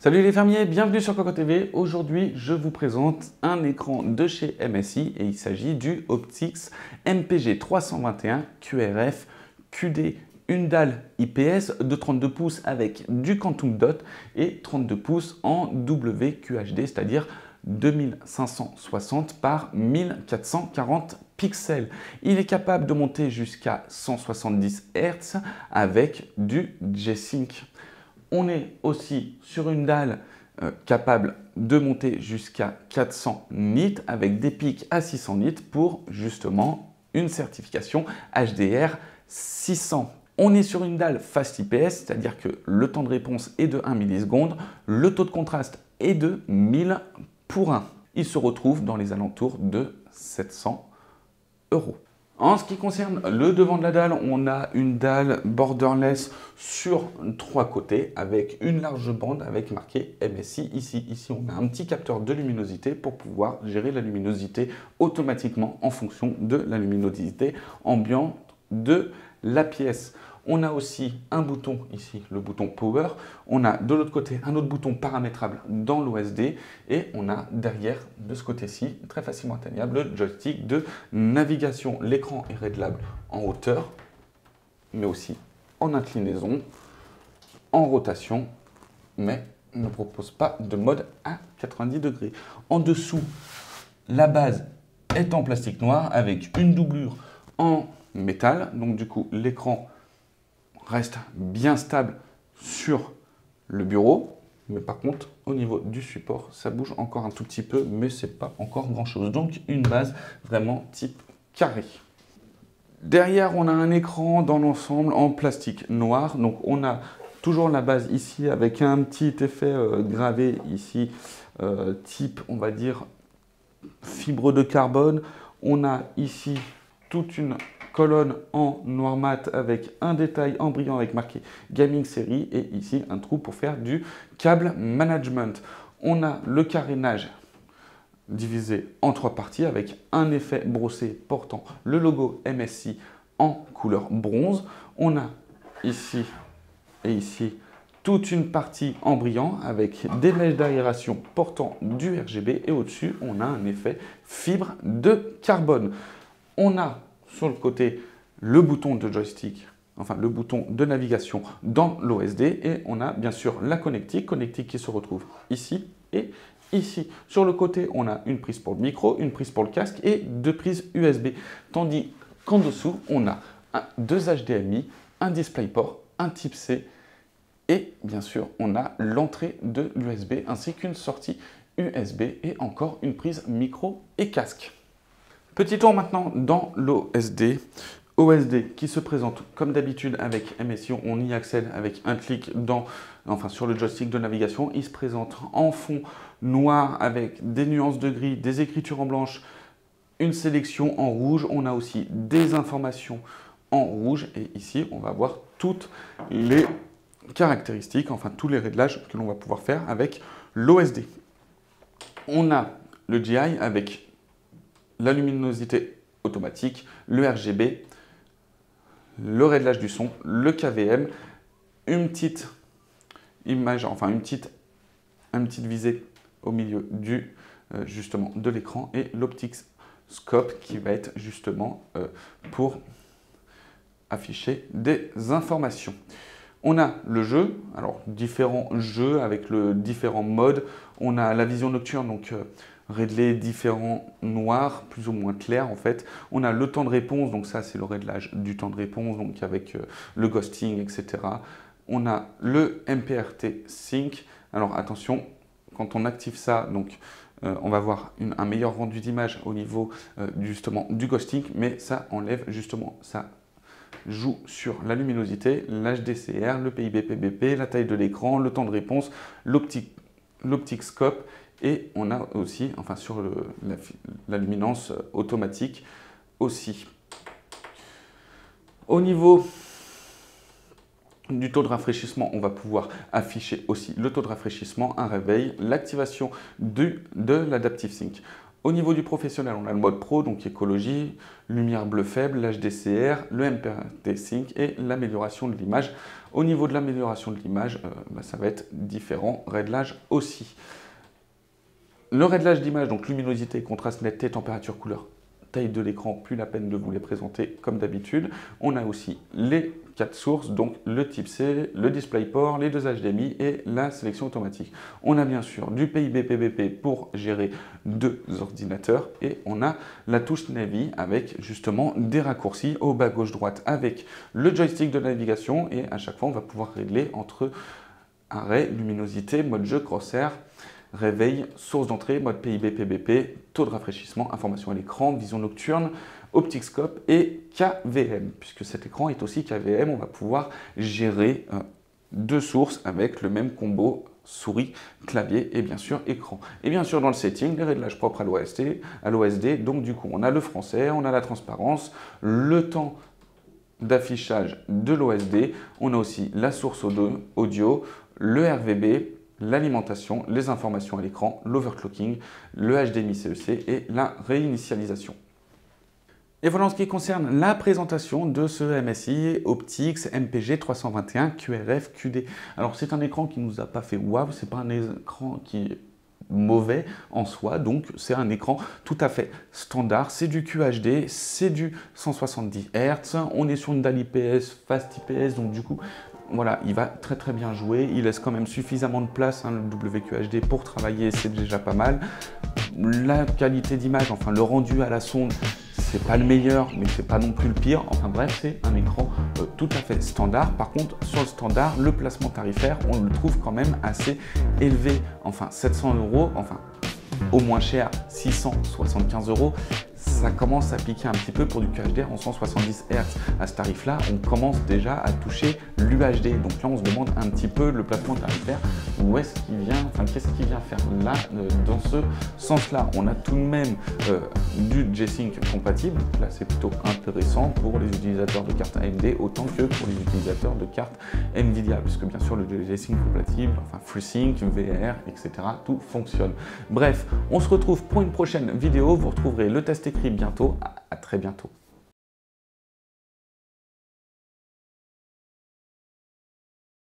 Salut les fermiers, bienvenue sur Coco TV. Aujourd'hui, je vous présente un écran de chez MSI et il s'agit du Optix MPG 321 QRF QD, une dalle IPS de 32 pouces avec du Quantum Dot et 32 pouces en WQHD, c'est-à-dire 2560 par 1440 pixels. Il est capable de monter jusqu'à 170 Hz avec du G-Sync. On est aussi sur une dalle capable de monter jusqu'à 400 nits avec des pics à 600 nits pour justement une certification HDR 600. On est sur une dalle Fast IPS, c'est-à-dire que le temps de réponse est de 1 milliseconde, le taux de contraste est de 1000 pour 1. Il se retrouve dans les alentours de 700 €. En ce qui concerne le devant de la dalle, on a une dalle borderless sur 3 côtés avec une large bande avec marqué MSI ici. Ici, on a un petit capteur de luminosité pour pouvoir gérer la luminosité automatiquement en fonction de la luminosité ambiante de la pièce. On a aussi un bouton ici, le bouton Power. On a de l'autre côté un autre bouton paramétrable dans l'OSD. Et on a derrière, de ce côté-ci, très facilement atteignable, le joystick de navigation. L'écran est réglable en hauteur, mais aussi en inclinaison, en rotation, mais ne propose pas de mode à 90 degrés. En dessous, la base est en plastique noir avec une doublure en métal. Donc du coup, l'écran reste bien stable sur le bureau, mais par contre au niveau du support ça bouge encore un tout petit peu, mais c'est pas encore grand chose. Donc une base vraiment type carré. Derrière on a un écran dans l'ensemble en plastique noir, donc on a toujours la base ici avec un petit effet gravé ici type on va dire fibre de carbone. On a ici toute une colonne en noir mat avec un détail en brillant avec marqué Gaming Série et ici un trou pour faire du câble management. On a le carénage divisé en 3 parties avec un effet brossé portant le logo MSI en couleur bronze. On a ici et ici toute une partie en brillant avec des mèches d'aération portant du RGB et au-dessus on a un effet fibre de carbone. On a sur le côté le bouton de joystick, enfin le bouton de navigation dans l'OSD et on a bien sûr la connectique qui se retrouve ici et ici. Sur le côté, on a une prise pour le micro, une prise pour le casque et 2 prises USB. Tandis qu'en dessous, on a 2 HDMI, un DisplayPort, un type C et bien sûr, on a l'entrée de l'USB ainsi qu'une sortie USB et encore une prise micro et casque. Petit tour maintenant dans l'OSD. OSD qui se présente comme d'habitude avec MSI, on y accède avec un clic sur le joystick de navigation. Il se présente en fond noir avec des nuances de gris, des écritures en blanche, une sélection en rouge. On a aussi des informations en rouge et ici on va voir toutes les caractéristiques, enfin tous les réglages que l'on va pouvoir faire avec l'OSD. On a le GI avec la luminosité automatique, le RGB, le réglage du son, le KVM, une petite image, enfin une petite visée au milieu justement de l'écran et l'Optix Scope qui va être justement pour afficher des informations. On a le jeu, alors différents jeux avec différents modes. On a la vision nocturne, donc régler différents noirs, plus ou moins clairs en fait. On a le temps de réponse, donc ça c'est le réglage du temps de réponse, donc avec le ghosting, etc. On a le MPRT Sync. Alors attention, quand on active ça, donc on va voir un meilleur rendu d'image au niveau justement du ghosting, mais ça enlève justement ça. Joue sur la luminosité, l'HDCR, le PIB-PBP, la taille de l'écran, le temps de réponse, l'optic scope et on a aussi, enfin sur la luminance automatique aussi. Au niveau du taux de rafraîchissement, on va pouvoir afficher aussi le taux de rafraîchissement, un réveil, l'activation de l'Adaptive Sync. Au niveau du professionnel, on a le mode pro, donc écologie, lumière bleue faible, l'HDCR, le MPRT Sync et l'amélioration de l'image. Au niveau de l'amélioration de l'image, ça va être différents réglages aussi. Le réglage d'image, donc luminosité, contraste, netteté, température, couleur, taille de l'écran, plus la peine de vous les présenter comme d'habitude. On a aussi les 4 sources, donc le type C, le DisplayPort, les 2 HDMI et la sélection automatique. On a bien sûr du PIB-PBP pour gérer 2 ordinateurs et on a la touche Navi avec justement des raccourcis au bas gauche-droite avec le joystick de navigation et à chaque fois on va pouvoir régler entre arrêt, luminosité, mode jeu, crosshair, réveil, source d'entrée, mode PIB-PBP, taux de rafraîchissement, information à l'écran, vision nocturne, optic scope et KVM. Puisque cet écran est aussi KVM, on va pouvoir gérer 2 sources avec le même combo souris, clavier et bien sûr écran. Et bien sûr dans le setting, les réglages propres à l'OSD. Donc du coup, on a le français, on a la transparence, le temps d'affichage de l'OSD, on a aussi la source audio, le RVB, l'alimentation, les informations à l'écran, l'overclocking, le HDMI CEC et la réinitialisation. Et voilà en ce qui concerne la présentation de ce MSI Optix MPG 321 QRF QD. Alors c'est un écran qui ne nous a pas fait waouh, c'est pas un écran qui est mauvais en soi, donc c'est un écran tout à fait standard, c'est du QHD, c'est du 170 Hz, on est sur une dalle IPS, Fast IPS, donc du coup voilà, il va très très bien jouer, il laisse quand même suffisamment de place, le WQHD pour travailler, c'est déjà pas mal. La qualité d'image, enfin le rendu à la sonde, c'est pas le meilleur, mais c'est pas non plus le pire. Enfin bref, c'est un écran tout à fait standard. Par contre, sur le standard, le placement tarifaire, on le trouve quand même assez élevé. Enfin, 700 €, enfin au moins cher, 675 €. Ça commence à piquer un petit peu pour du QHD en 170 Hz. À ce tarif-là, on commence déjà à toucher l'UHD. Donc là, on se demande un petit peu le placement tarifaire. Où est-ce qu'il vient, enfin, qu'est-ce qu'il vient faire là, dans ce sens-là? On a tout de même du G-Sync compatible. Là, c'est plutôt intéressant pour les utilisateurs de cartes AMD autant que pour les utilisateurs de cartes Nvidia, puisque bien sûr, le G-Sync compatible, enfin FreeSync, VR, etc., tout fonctionne. Bref, on se retrouve pour une prochaine vidéo. Vous retrouverez le test écrit bientôt. À très bientôt.